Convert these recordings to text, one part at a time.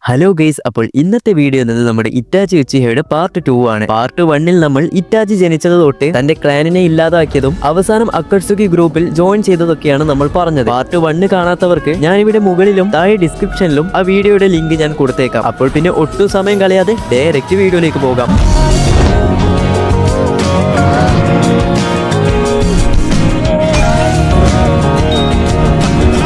Hello guys, അപ്പോൾ ഇന്നത്തെ video എന്നത് നമ്മുടെ ഇറ്റാച്ചി ഉച്ചിഹയുടെ പാർട്ട് 2 ആണ്. പാർട്ട് 1-ൽ നമ്മൾ ഇറ്റാച്ചി ജനിച്ചത് തൊട്ട് തന്റെ ക്ലാനിനെ ഇല്ലാതാക്കിയതും അവസാനം അക്കട്സുക്കി ഗ്രൂപ്പിൽ ജോയിൻ ചെയ്തതൊക്കെയാണ് നമ്മൾ പറഞ്ഞത്. പാർട്ട് 1 കാണാത്തവർക്ക് ഞാൻ ഇവിടെ മുകളിലും താഴെ ഡിസ്ക്രിപ്ഷനിലും ആ വീഡിയോയുടെ ലിങ്ക് ഞാൻ കൊടുത്തേക്കാം. അപ്പോൾ പിന്നെ ഒട്ടും സമയം കളയാതെ ഡയറക്റ്റ് വീഡിയോയിലേക്ക് പോകാം.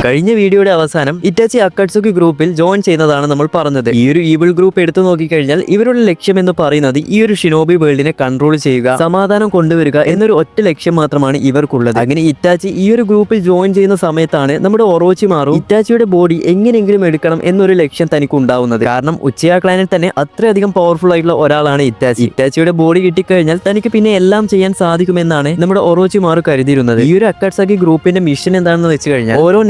കഴിഞ്ഞ വീഡിയോയുടെ അവസാനം ഇറ്റാച്ചി അക്കട്സുക്കി ഗ്രൂപ്പിൽ ജോയിൻ ചെയ്യുന്നതാണ് നമ്മൾ പറഞ്ഞത്. ഈ ഒരു ഈവിൾ ഗ്രൂപ്പ് എടുത്തു നോക്കിക്കഴിഞ്ഞാൽ ഇവരുടെ ലക്ഷ്യം എന്ന് പറയുന്നത് ഈ ഒരു ഷിനോബി വേൾഡിനെ കൺട്രോൾ ചെയ്യുക, സമാധാനം കൊണ്ടുവരിക എന്നൊരു ഒറ്റ ലക്ഷ്യം മാത്രമാണ് ഇവർക്കുള്ളത്. അങ്ങനെ ഇറ്റാച്ചി ഈ ഒരു ഗ്രൂപ്പിൽ ജോയിൻ ചെയ്യുന്ന സമയത്താണ് നമ്മുടെ ഒറോച്ചിമാറു ഇറ്റാച്ചിയുടെ ബോഡി എങ്ങനെയെങ്കിലും എടുക്കണം എന്നൊരു ലക്ഷ്യം തനിക്ക് ഉണ്ടാവുന്നത്. കാരണം ഉച്ചയ ക്ലാനിൽ തന്നെ അത്രയധികം പവർഫുൾ ആയിട്ടുള്ള ഒരാളാണ് ഇറ്റാച്ചി. ഇറ്റാച്ചിയുടെ ബോഡി കിട്ടിക്കഴിഞ്ഞാൽ തനിക്ക് പിന്നെ എല്ലാം ചെയ്യാൻ സാധിക്കുമെന്നാണ് നമ്മുടെ ഒറോച്ചിമാറു കരുതിയിരുന്നത്. ഈ ഒരു അക്കട്സുക്കി ഗ്രൂപ്പിന്റെ മിഷൻ എന്താണെന്ന് വെച്ച് കഴിഞ്ഞാൽ ഓരോ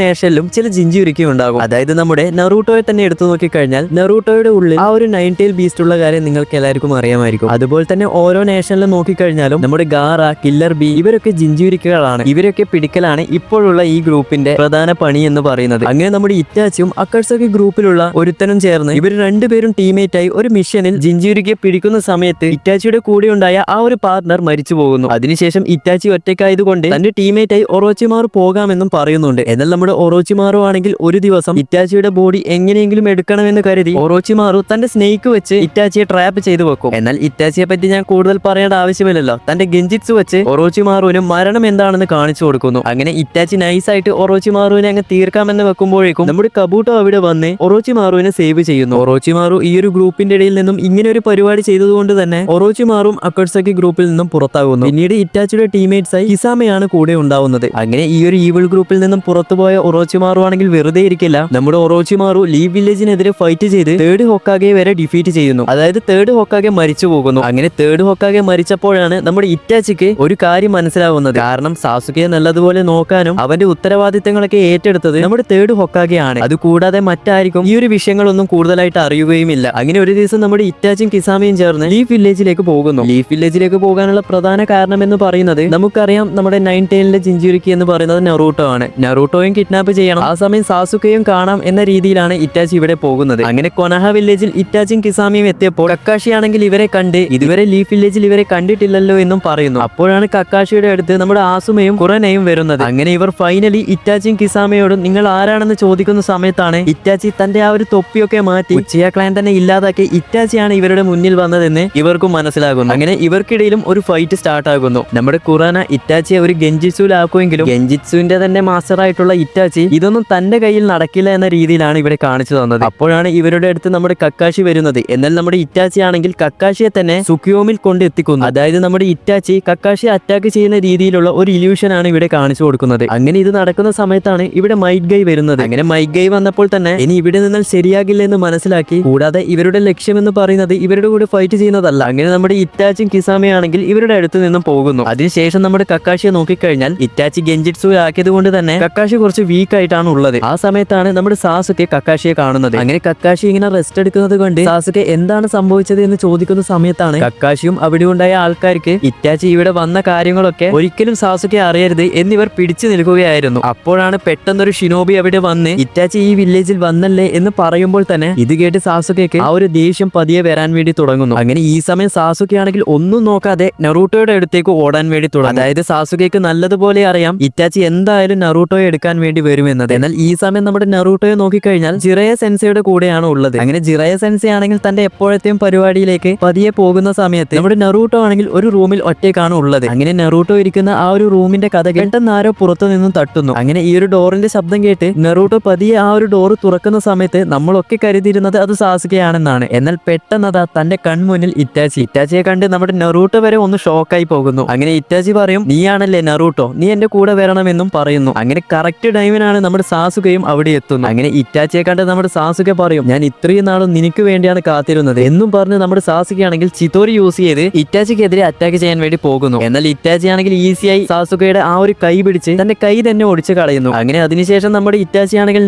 ചില ജിഞ്ചുരിക്കും ഉണ്ടാകും. അതായത് നമ്മുടെ നറൂട്ടോയെ തന്നെ എടുത്തു നോക്കിക്കഴിഞ്ഞാൽ നറൂട്ടോയുടെ ഉള്ളിൽ ആ ഒരു 9 tail ബീസ്റ്റ് ഉള്ള കാര്യം നിങ്ങൾക്ക് എല്ലാവർക്കും അറിയാമായിരിക്കും. അതുപോലെ തന്നെ ഓരോ നേഷനിലും നോക്കിക്കഴിഞ്ഞാലും നമ്മുടെ ഗാറ, കില്ലർ ബി ഇവരൊക്കെ ജിഞ്ചുരിക്കുകളാണ്. ഇവരൊക്കെ പിടിക്കലാണ് ഇപ്പോഴുള്ള ഈ ഗ്രൂപ്പിന്റെ പ്രധാന പണി എന്ന് പറയുന്നത്. അങ്ങനെ നമ്മുടെ ഇറ്റാച്ചിയും അക്കട്സുക്കി ഗ്രൂപ്പിലുള്ള ഒരുത്തനും ചേർന്ന് ഇവർ രണ്ടുപേരും ടീമേറ്റ് ആയി ഒരു മിഷനിൽ ജിഞ്ചുരിക്കെ പിടിക്കുന്ന സമയത്ത് ഇറ്റാച്ചിയുടെ കൂടെ ഉണ്ടായ ആ ഒരു പാർട്ണർ മരിച്ചു പോകുന്നു. അതിനുശേഷം ഇറ്റാച്ചി ഒറ്റയ്ക്കായതുകൊണ്ട് തന്റെ ടീമേറ്റ് ആയി ഒറോച്ചിമാറു പോകാമെന്നും പറയുന്നുണ്ട്. എന്നാൽ നമ്മുടെ ഒറോച്ചിമാറു ആണെങ്കിൽ ഒരു ദിവസം ഇറ്റാച്ചിയുടെ ബോഡി എങ്ങനെയെങ്കിലും എടുക്കണമെന്ന് കരുതി ഒറോച്ചിമാറു തന്റെ സ്നേക്ക് വെച്ച് ഇറ്റാച്ചിയെ ട്രാപ്പ് ചെയ്തു വെക്കും. എന്നാൽ ഇറ്റാച്ചിയെ പറ്റി ഞാൻ കൂടുതൽ പറയേണ്ട ആവശ്യമില്ലല്ലോ. തന്റെ ഗെഞ്ചിറ്റ്സ് വെച്ച് ഒറോച്ചിമാറുവിന് മരണം എന്താണെന്ന് കാണിച്ചു കൊടുക്കുന്നു. അങ്ങനെ ഇറ്റാച്ചി നൈസായിട്ട് ഒറോച്ചിമാറുവിനെ അങ്ങ് തീർക്കാമെന്ന് വെക്കുമ്പോഴേക്കും നമ്മുടെ കബൂട്ടോ അവിടെ വന്ന് ഒറോച്ചിമാറുവിനെ സേവ് ചെയ്യുന്നു. ഒറോച്ചിമാറു ഈ ഒരു ഗ്രൂപ്പിന്റെ ഇടയിൽ നിന്നും ഇങ്ങനെ ഒരു പരിപാടി ചെയ്തതുകൊണ്ട് തന്നെ ഒറോച്ചിമാറും അക്കട്സുക്കി ഗ്രൂപ്പിൽ നിന്നും പുറത്താകുന്നു. പിന്നീട് ഇറ്റാച്ചിയുടെ ടീമേറ്റ്സ് ആയി ഹിസാമയാണ് കൂടെ ഉണ്ടാവുന്നത്. അങ്ങനെ ഈ ഒരു ഈവിൾ ഗ്രൂപ്പിൽ നിന്നും പുറത്തുപോയ ഒറോച്ചിമാറു ആണെങ്കിൽ വെറുതെ ഇരിക്കില്ല. നമ്മുടെ ഒറോച്ചിമാറു ലീവ് വില്ലേജിനെതിരെ ഫൈറ്റ് ചെയ്ത് തേർഡ് ഹൊക്കാഗെ വരെ ഡിഫീറ്റ് ചെയ്യുന്നു. അതായത് തേർഡ് ഹൊക്കാഗെ മരിച്ചു പോകുന്നു. അങ്ങനെ തേർഡ് ഹൊക്കാഗെ മരിച്ചപ്പോഴാണ് നമ്മുടെ ഇറ്റാച്ചിക്ക് ഒരു കാര്യം മനസ്സിലാവുന്നത്. കാരണം സാസുകയെ നല്ലതുപോലെ നോക്കാനും അവന്റെ ഉത്തരവാദിത്തങ്ങളൊക്കെ ഏറ്റെടുത്തത് നമ്മുടെ തേർഡ് ഹൊക്കാഗെ ആണ്. അതുകൂടാതെ മറ്റായിരിക്കും ഈ ഒരു വിഷയങ്ങളൊന്നും കൂടുതലായിട്ട് അറിയുകയുമില്ല. അങ്ങനെ ഒരു ദിവസം നമ്മുടെ ഇറ്റാച്ചിയും കിസാമയും ചേർന്ന് ലീഫ് വില്ലേജിലേക്ക് പോകുന്നു. ലീഫ് വില്ലേജിലേക്ക് പോകാനുള്ള പ്രധാന കാരണം എന്ന് പറയുന്നത് നമുക്കറിയാം, നമ്മുടെ 9 tailന്റെ ജിഞ്ചുരിക്കി എന്ന് പറയുന്നത് നറൂട്ടോ ആണ്. നറൂട്ടോയും കിഡ്നാപ്പ് ചെയ്യണം, ആ സമയം സാസുകയും കാണാം എന്ന രീതിയിലാണ് ഇറ്റാച്ചി ഇവിടെ പോകുന്നത്. അങ്ങനെ കൊനഹ വില്ലേജിൽ ഇറ്റാച്ചിയും കിസാമിയും എത്തിയപ്പോൾ കക്കാഷി ആണെങ്കിൽ ഇവരെ കണ്ട് ഇതുവരെ ലീഫ് വില്ലേജിൽ ഇവരെ കണ്ടിട്ടില്ലല്ലോ എന്നും പറയുന്നു. അപ്പോഴാണ് കക്കാഷിയുടെ അടുത്ത് നമ്മുടെ ആസുമയും കുറനയും വരുന്നത്. അങ്ങനെ ഇവർ ഫൈനലി ഇറ്റാച്ചിയും കിസാമയോടും നിങ്ങൾ ആരാണെന്ന് ചോദിക്കുന്ന സമയത്താണ് ഇറ്റാച്ചി തന്റെ ആ ഒരു തൊപ്പിയൊക്കെ മാറ്റി ഉച്ചയ ക്ലാൻ തന്നെ ഇല്ലാതാക്കി ഇറ്റാച്ചിയാണ് ഇവരുടെ മുന്നിൽ വന്നതെന്ന് ഇവർക്കും മനസ്സിലാകുന്നു. അങ്ങനെ ഇവർക്കിടയിലും ഒരു ഫൈറ്റ് സ്റ്റാർട്ട് ആകുന്നു. നമ്മുടെ കുറന ഇറ്റാച്ചിയെ ഒരു ഗെഞ്ചിറ്റ്സുലാക്കുമെങ്കിലും ഗെഞ്ചിറ്റ്സുവിന്റെ തന്നെ മാസ്റ്റർ ആയിട്ടുള്ള ഇറ്റാച്ചി ഇതൊന്നും തന്റെ കയ്യിൽ നടക്കില്ല എന്ന രീതിയിലാണ് ഇവിടെ കാണിച്ചു തന്നത്. അപ്പോഴാണ് ഇവരുടെ അടുത്ത് നമ്മുടെ കക്കാഷി വരുന്നത്. എന്നാൽ നമ്മുടെ ഇറ്റാച്ചി ആണെങ്കിൽ കക്കാഷിയെ തന്നെ സുക്കിയോമിൽ കൊണ്ട് എത്തിക്കുന്നു. അതായത് നമ്മുടെ ഇറ്റാച്ചി കക്കാഷിയെ അറ്റാക്ക് ചെയ്യുന്ന രീതിയിലുള്ള ഒരു ഇല്യൂഷൻ ആണ് ഇവിടെ കാണിച്ചു കൊടുക്കുന്നത്. അങ്ങനെ ഇത് നടക്കുന്ന സമയത്താണ് ഇവിടെ മൈറ്റ് ഗൈ വരുന്നത്. അങ്ങനെ മൈറ്റ് ഗൈ വന്നപ്പോൾ തന്നെ ഇനി ഇവിടെ നിന്നാൽ ശരിയാകില്ല എന്ന് മനസ്സിലാക്കി, കൂടാതെ ഇവരുടെ ലക്ഷ്യം എന്ന് പറയുന്നത് ഇവരുടെ കൂടെ ഫൈറ്റ് ചെയ്യുന്നതല്ല. അങ്ങനെ നമ്മുടെ ഇറ്റാച്ചിയും കിസാമയാണെങ്കിൽ ഇവരുടെ അടുത്ത് നിന്നും പോകുന്നു. അതിനുശേഷം നമ്മുടെ കക്കാഷിയെ നോക്കിക്കഴിഞ്ഞാൽ ഇറ്റാച്ചി ഗെഞ്ചിറ്റ്സു ആക്കിയത് കൊണ്ട് തന്നെ കക്കാഷി കുറച്ച് വീക്ക് ആയിട്ടാണ് ഉള്ളത്. ആ സമയത്താണ് നമ്മുടെ സാസുകെ കക്കാഷിയെ കാണുന്നത്. അങ്ങനെ കക്കാഷി ഇങ്ങനെ റെസ്റ്റ് എടുക്കുന്നത് കൊണ്ട് സാസുകെ എന്താണ് സംഭവിച്ചത് എന്ന് ചോദിക്കുന്ന സമയത്താണ് കക്കാഷിയും അവിടെ ഉണ്ടായ ആൾക്കാർക്ക് ഇറ്റാച്ചി ഇവിടെ വന്ന കാര്യങ്ങളൊക്കെ ഒരിക്കലും സാസുകെ അറിയരുത് എന്നിവർ പിടിച്ചു നിൽക്കുകയായിരുന്നു. അപ്പോഴാണ് പെട്ടെന്നൊരു ഷിനോബി അവിടെ വന്ന് ഇറ്റാച്ചി ഈ വില്ലേജിൽ വന്നല്ലേ എന്ന് പറയുമ്പോൾ തന്നെ ഇത് കേട്ട് സാസുകെക്ക് ആ ഒരു ദേഷ്യം പതിയെ വരാൻ വേണ്ടി തുടങ്ങുന്നു. അങ്ങനെ ഈ സമയം സാസുകെ ആണെങ്കിൽ ഒന്നും നോക്കാതെ നറൂട്ടോയുടെ അടുത്തേക്ക് ഓടാൻ വേണ്ടി തുടങ്ങും. അതായത് സാസുകെക്ക് നല്ലതുപോലെ അറിയാം ഇറ്റാച്ചി എന്തായാലും നറൂട്ടോയെ എടുക്കാൻ വേണ്ടി വരുമെന്നത്. എന്നാൽ ഈ സമയം നമ്മുടെ നറൂട്ടോയെ നോക്കിക്കഴിഞ്ഞാൽ ജിറയ സെൻസയുടെ കൂടെയാണ് ഉള്ളത്. അങ്ങനെ ജിറയ സെൻസെ ആണെങ്കിൽ തന്റെ എപ്പോഴത്തെയും പരിപാടിയിലേക്ക് പതിയെ പോകുന്ന സമയത്ത് നമ്മുടെ നറൂട്ടോ ആണെങ്കിൽ ഒരു റൂമിൽ ഒറ്റയ്ക്കാണ് ഉള്ളത്. അങ്ങനെ നറൂട്ടോ ഇരിക്കുന്ന ആ ഒരു റൂമിന്റെ കഥ പെട്ടെന്ന് ആരോ പുറത്തു നിന്നും തട്ടുന്നു. അങ്ങനെ ഈ ഒരു ഡോറിന്റെ ശബ്ദം കേട്ട് നറൂട്ടോ പതിയെ ആ ഒരു ഡോർ തുറക്കുന്ന സമയത്ത് നമ്മളൊക്കെ കരുതിയിരുന്നത് അത് സാസുകയാണെന്നാണ്. എന്നാൽ പെട്ടെന്നതാ തന്റെ കൺമുന്നിൽ ഇറ്റാച്ചിയെ കണ്ട് നമ്മുടെ നറൂട്ടോ വരെ ഒന്ന് ഷോക്കായി പോകുന്നു. അങ്ങനെ ഇറ്റാച്ചി പറയും, നീയാണല്ലേ നറൂട്ടോ, നീ എന്റെ കൂടെ വരണമെന്നും പറയുന്നു. അങ്ങനെ കറക്റ്റ് ടൈമിനാണ് നമ്മുടെ സാസുകയും അവിടെ എത്തുന്നു. അങ്ങനെ ഇറ്റാച്ചിയെ കണ്ട് നമ്മുടെ സാസുക പറയും, ഞാൻ ഇത്രയും നാളും നിനക്ക് വേണ്ടിയാണ് കാത്തിരുന്നത് എന്നും പറഞ്ഞ് നമ്മുടെ സാസുക ആണെങ്കിൽ ചിത്തോരി യൂസ് ചെയ്ത് ഇറ്റാച്ചിക്കെതിരെ അറ്റാക്ക് ചെയ്യാൻ വേണ്ടി പോകുന്നു. എന്നാൽ ഇറ്റാച്ചി ആണെങ്കിൽ ഈസിയായി സാസുകയുടെ ആ ഒരു കൈ പിടിച്ച് തന്റെ കൈ തന്നെ ഒടിച്ച് കളയുന്നു. അങ്ങനെ അതിനുശേഷം നമ്മുടെ ഇറ്റാച്ചി ആണെങ്കിൽ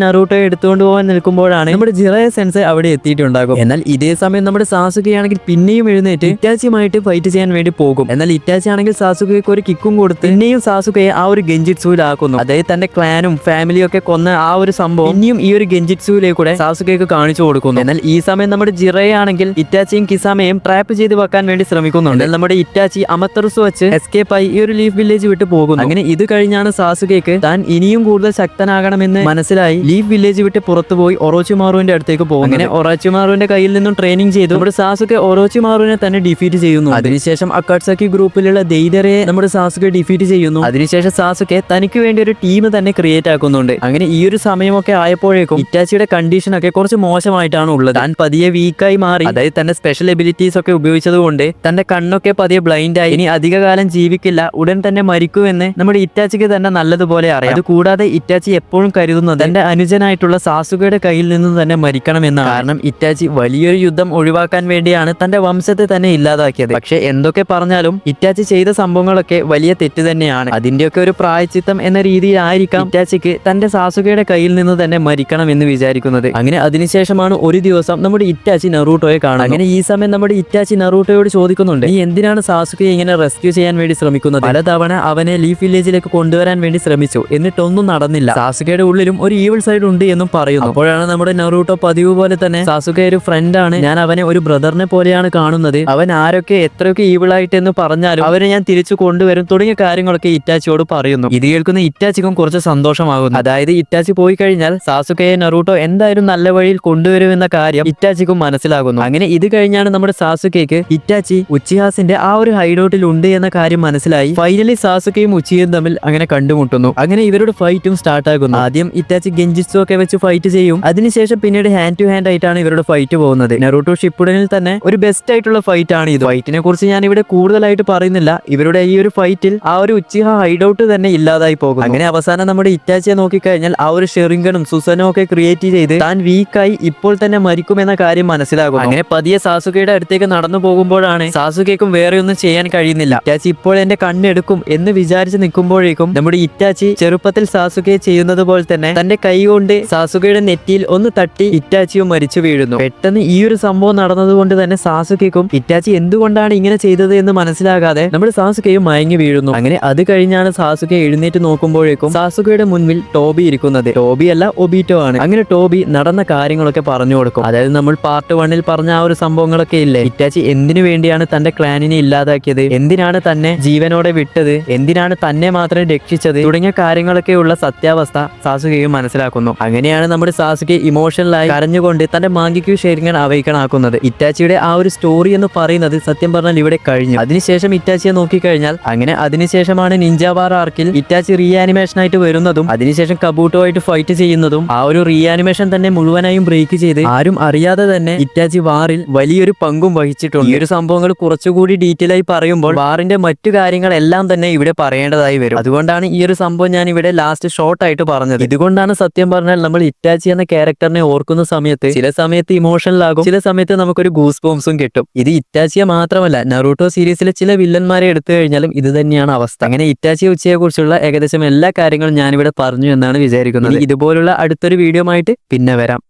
നറൂട്ടോയെ എടുത്തുകൊണ്ട് പോകാൻ നിൽക്കുമ്പോഴാണ് നമ്മുടെ ജിറയ സെൻസെ അവിടെ എത്തിയിട്ടുണ്ടാകും. എന്നാൽ ഇതേ സമയം നമ്മുടെ സാസുകയാണെങ്കിൽ പിന്നെയും എഴുന്നേറ്റ് ഇറ്റാച്ചിയുമായിട്ട് ഫൈറ്റ് ചെയ്യാൻ വേണ്ടി പോകും. എന്നാൽ ഇറ്റാച്ചി ആണെങ്കിൽ സാസുകയ്ക്ക് ഒരു കിക്കും കൊടുത്ത് പിന്നെയും സാസുകയെ ആ ഒരു ഗെഞ്ചിറ്റ്സുലാക്കുന്നു. അതായത് തന്റെ ക്ലാനും ഫാമിലിയൊക്കെ കൊന്ന ആ ഒരു സംഭവം ഇനിയും ഈ ഒരു ഗെഞ്ചിറ്റ്സുവിലേക്കൂടെ സാസുകെക്ക് കാണിച്ചു കൊടുക്കുന്നു. എന്നാൽ ഈ സമയം നമ്മുടെ ജിറയെ ആണെങ്കിൽ ഇറ്റാച്ചിയും കിസാമയും ട്രാപ്പ് ചെയ്ത് വെക്കാൻ വേണ്ടി ശ്രമിക്കുന്നുണ്ട്. നമ്മുടെ ഇറ്റാച്ചി അമത്തറുസ് വെച്ച് എസ്കേപ്പ് ആയി ഈ ഒരു ലീഫ് വില്ലേജ് വിട്ട് പോകുന്നു. അങ്ങനെ ഇത് കഴിഞ്ഞാണ് സാസുകെക്ക് താൻ ഇനിയും കൂടുതൽ ശക്തനാകണമെന്ന് മനസ്സിലായി ലീഫ് വില്ലേജ് വിട്ട് പുറത്തുപോയി ഒറോച്ചിമാറുവിന്റെ അടുത്തേക്ക് പോകും. അങ്ങനെ ഒറോച്ചിമാറുവിന്റെ കയ്യിൽ നിന്നും ട്രെയിനിങ് ചെയ്തു നമ്മുടെ സാസുകെ ഒറോച്ചിമാറുവിനെ തന്നെ ഡിഫീറ്റ് ചെയ്യുന്നു. അതിനുശേഷം അക്കാട്സാക്കി ഗ്രൂപ്പിലുള്ള ദെയ്തറെ നമ്മുടെ സാസുകെ ഡിഫീറ്റ് ചെയ്യുന്നു. അതിനുശേഷം സാസുകെ തനിക്ക് വേണ്ടി ഒരു ടീം തന്നെ ക്രിയേറ്റ് ആക്കുന്നുണ്ട്. അങ്ങനെ ഈ ഒരു സമയമൊക്കെ ആയപ്പോഴേക്കും ഇറ്റാച്ചിയുടെ കണ്ടീഷൻ ഒക്കെ കുറച്ച് മോശമായിട്ടാണ് ഉള്ളത്. താൻ പതിയെ വീക്കായി മാറി, അതായത് തന്റെ സ്പെഷ്യൽ എബിലിറ്റീസ് ഒക്കെ ഉപയോഗിച്ചതുകൊണ്ട് തന്റെ കണ്ണൊക്കെ പതിയെ ബ്ലൈൻഡ് ആയി, ഇനി അധികകാലം ജീവിക്കില്ല, ഉടൻ തന്നെ മരിക്കുമെന്ന് നമ്മുടെ ഇറ്റാച്ചിക്ക് തന്നെ നല്ലതുപോലെ അറിയാം. അത് കൂടാതെ ഇറ്റാച്ചി എപ്പോഴും കരുതുന്നത് തന്റെ അനുജനായിട്ടുള്ള സാസുകയുടെ കയ്യിൽ നിന്ന് തന്നെ മരിക്കണമെന്നാണ്. കാരണം ഇറ്റാച്ചി വലിയൊരു യുദ്ധം ഒഴിവാക്കാൻ വേണ്ടിയാണ് തന്റെ വംശത്തെ തന്നെ ഇല്ലാതാക്കിയത്. പക്ഷെ എന്തൊക്കെ പറഞ്ഞാലും ഇറ്റാച്ചി ചെയ്ത സംഭവങ്ങളൊക്കെ വലിയ തെറ്റ് തന്നെയാണ്. അതിന്റെയൊക്കെ ഒരു പ്രായച്ചിത്തം എന്ന രീതിയിലായിരിക്കാം ഇറ്റാച്ചിക്ക് തന്റെ സാസുകയുടെ കയ്യിൽ നിന്ന് തന്നെ മരിക്കണം എന്ന് വിചാരിക്കുന്നത്. അങ്ങനെ അതിനുശേഷമാണ് ഒരു ദിവസം നമ്മുടെ ഇറ്റാച്ചി നറൂട്ടോയെ കാണുന്നത്. അങ്ങനെ ഈ സമയം നമ്മുടെ ഇറ്റാച്ചി നറൂട്ടോയോട് ചോദിക്കുന്നുണ്ട്, നീ എന്തിനാണ് സാസുകയെ ഇങ്ങനെ റെസ്ക്യൂ ചെയ്യാൻ വേണ്ടി ശ്രമിക്കുന്നത്? പലതവണ അവനെ ലീഫ് വില്ലേജിലേക്ക് കൊണ്ടുവരാൻ വേണ്ടി ശ്രമിച്ചു, എന്നിട്ടൊന്നും നടന്നില്ല. സാസുകയുടെ ഉള്ളിലും ഒരു ഈവിൾ സൈഡ് ഉണ്ട് എന്നും പറയുന്നു. അപ്പോഴാണ് നമ്മുടെ നറൂട്ടോ പതിവ് പോലെ തന്നെ സാസുക ഒരു ഫ്രണ്ടാണ്, ഞാൻ അവനെ ഒരു ബ്രദറിനെ പോലെയാണ് കാണുന്നത്, അവൻ ആരൊക്കെ എത്രയൊക്കെ ഈവിളായിട്ട് എന്ന് പറഞ്ഞാലും അവരെ ഞാൻ തിരിച്ചു കൊണ്ടുവരും തുടങ്ങിയ കാര്യങ്ങളൊക്കെ ഇറ്റാച്ചിയോട് പറയുന്നു. ഇത് കേൾക്കുന്ന ഇറ്റാച്ചിക്കും കുറച്ച് സന്തോഷമാകുന്നു. അതായത് ഇറ്റാച്ചി പോയി കഴിഞ്ഞാൽ സാസുകയെ നറൂട്ടോ എന്തായാലും നല്ല വഴിയിൽ കൊണ്ടുവരുമെന്ന കാര്യം ഇറ്റാച്ചിക്കും മനസ്സിലാകുന്നു. അങ്ങനെ ഇത് കഴിഞ്ഞാണ് നമ്മുടെ സാസുകയ്ക്ക് ഇറ്റാച്ചി ഉച്ചിഹാസിന്റെ ആ ഒരു ഹൈഡൌട്ടിൽ ഉണ്ട് എന്ന കാര്യം മനസ്സിലായി. ഫൈനലി സാസുകയും ഉച്ചിയും തമ്മിൽ അങ്ങനെ കണ്ടുമുട്ടുന്നു. അങ്ങനെ ഇവരുടെ ഫൈറ്റും സ്റ്റാർട്ട് ആകുന്നു. ആദ്യം ഇറ്റാച്ചി ഗെഞ്ചിറ്റ്സു ഒക്കെ വെച്ച് ഫൈറ്റ് ചെയ്യും. അതിനുശേഷം പിന്നീട് ഹാൻഡ് ടു ഹാൻഡ് ആയിട്ടാണ് ഇവരുടെ ഫൈറ്റ് പോകുന്നത്. നറൂട്ടോ ഷിപ്പുഡനിൽ തന്നെ ഒരു ബെസ്റ്റ് ആയിട്ടുള്ള ഫൈറ്റ് ആണ് ഇത്. ഫൈറ്റിനെ കുറിച്ച് ഞാൻ ഇവിടെ കൂടുതലായിട്ട് പറയുന്നില്ല. ഇവരുടെ ഈ ഒരു ഫൈറ്റിൽ ആ ഒരു ഉച്ചിഹ ഹൈഡൌട്ട് തന്നെ ഇല്ലാതായി പോകും. അങ്ങനെ അവസാനം നമ്മുടെ ഇറ്റാച്ചിയെ നോക്കിക്കഴിഞ്ഞാൽ ആ ഒരു ഷെറിങ്കനും സുസനും ഒക്കെ ക്രിയേറ്റ് ചെയ്ത് താൻ വീക്കായി ഇപ്പോൾ തന്നെ മരിക്കുമെന്ന കാര്യം മനസ്സിലാകും. അങ്ങനെ പതിയെ സാസുകയുടെ അടുത്തേക്ക് നടന്നു പോകുമ്പോഴാണ് സാസുകയ്ക്കും വേറെ ഒന്നും ചെയ്യാൻ കഴിയുന്നില്ല. ഇറ്റാച്ചി ഇപ്പോൾ എന്റെ കണ്ണെടുക്കും എന്ന് വിചാരിച്ച് നിൽക്കുമ്പോഴേക്കും നമ്മുടെ ഇറ്റാച്ചി ചെറുപ്പത്തിൽ സാസുകയെ ചെയ്യുന്നത് പോലെ തന്നെ തന്റെ കൈ കൊണ്ട് സാസുകയുടെ നെറ്റിയിൽ ഒന്ന് തട്ടി ഇറ്റാച്ചിയും മരിച്ചു വീഴുന്നു. പെട്ടെന്ന് ഈ ഒരു സംഭവം നടന്നതുകൊണ്ട് തന്നെ സാസുകയ്ക്കും ഇറ്റാച്ചി എന്തുകൊണ്ടാണ് ഇങ്ങനെ ചെയ്തത് എന്ന് മനസ്സിലാകാതെ നമ്മുടെ സാസുകയും മയങ്ങി വീഴുന്നു. അങ്ങനെ അത് കഴിഞ്ഞാണ് സാസുക എഴുന്നേറ്റ് നോക്കുമ്പോഴേക്കും സാസുകയുടെ മുൻപിൽ ടോബി ഇരിക്കുന്നത്. ടോബി അല്ല, ഒബീറ്റോ ആണ്. അങ്ങനെ ടോബി നടന്ന കാര്യങ്ങളൊക്കെ പറഞ്ഞു കൊടുക്കും. അതായത് നമ്മൾ പാർട്ട് 1 പറഞ്ഞ ആ ഒരു സംഭവങ്ങളൊക്കെ ഇല്ലേ, ഇറ്റാച്ചി എന്തിനു വേണ്ടിയാണ് തന്റെ ക്ലാനിനെ ഇല്ലാതാക്കിയത്, എന്തിനാണ് തന്നെ ജീവനോടെ വിട്ടത്, എന്തിനാണ് തന്നെ മാത്രം രക്ഷിച്ചത് തുടങ്ങിയ കാര്യങ്ങളൊക്കെയുള്ള സത്യാവസ്ഥ സാസുകയും മനസ്സിലാക്കുന്നു. അങ്ങനെയാണ് നമ്മുടെ സാസുക ഇമോഷണലായി കരഞ്ഞുകൊണ്ട് തന്റെ മാങ്കിക്കു ഷെരിങ്ങൻ അവൈക്കണാക്കുന്നത്. ഇറ്റാച്ചിയുടെ ആ ഒരു സ്റ്റോറി എന്ന് പറയുന്നത് സത്യം പറഞ്ഞാൽ ഇവിടെ കഴിഞ്ഞു. അതിനുശേഷം ഇറ്റാച്ചിയെ നോക്കിക്കഴിഞ്ഞാൽ അങ്ങനെ അതിനുശേഷമാണ് നിഞ്ച വാർ ആർക്കിൽ ഇറ്റാച്ചി റീആനിമേഷൻ ആയിട്ട് വരുന്നതും അതിനുശേഷം കബൂട്ടോ ആയിട്ട് ഫൈറ്റ് ചെയ്യുന്നതും. ആ ഒരു റീആനിമേഷൻ തന്നെ മുഴുവനായും ബ്രേക്ക് ചെയ്ത് ആരും അറിയാതെ തന്നെ ഇറ്റാച്ചി വാറിൽ വലിയൊരു പങ്കും വഹിച്ചിട്ടുണ്ട്. ഈ ഒരു സംഭവങ്ങൾ കുറച്ചുകൂടി ഡീറ്റെയിൽ ആയി പറയുമ്പോൾ വാറിന്റെ മറ്റു കാര്യങ്ങളെല്ലാം തന്നെ ഇവിടെ പറയേണ്ടതായി വരും. അതുകൊണ്ടാണ് ഈ ഒരു സംഭവം ഞാൻ ഇവിടെ ലാസ്റ്റ് ഷോർട്ട് ആയിട്ട് പറഞ്ഞത്. ഇതുകൊണ്ടാണ് സത്യം പറഞ്ഞാൽ നമ്മൾ ഇറ്റാച്ചി എന്ന ക്യാരക്ടറിനെ ഓർക്കുന്ന സമയത്ത് ചില സമയത്ത് ഇമോഷണൽ ആകും, ചില സമയത്ത് നമുക്കൊരു ഗൂസ് ബോംസും കിട്ടും. ഇത് ഇറ്റാച്ചിയെ മാത്രമല്ല, നറൂട്ടോ സീരീസിലെ ചില വില്ലന്മാരെ എടുത്തു കഴിഞ്ഞാലും ഇത് തന്നെയാണ് അവസ്ഥ. അങ്ങനെ ഇറ്റാച്ചി ഉച്ചയെ കുറിച്ചുള്ള ഏകദേശം എല്ലാ കാര്യങ്ങളും ഞാനിവിടെ പറഞ്ഞു എന്നാണ് വിചാരിക്കുന്നത്. ഇതുപോലുള്ള അടുത്തൊരു വീഡിയോ ആയിട്ട് പിന്നെ വരാം.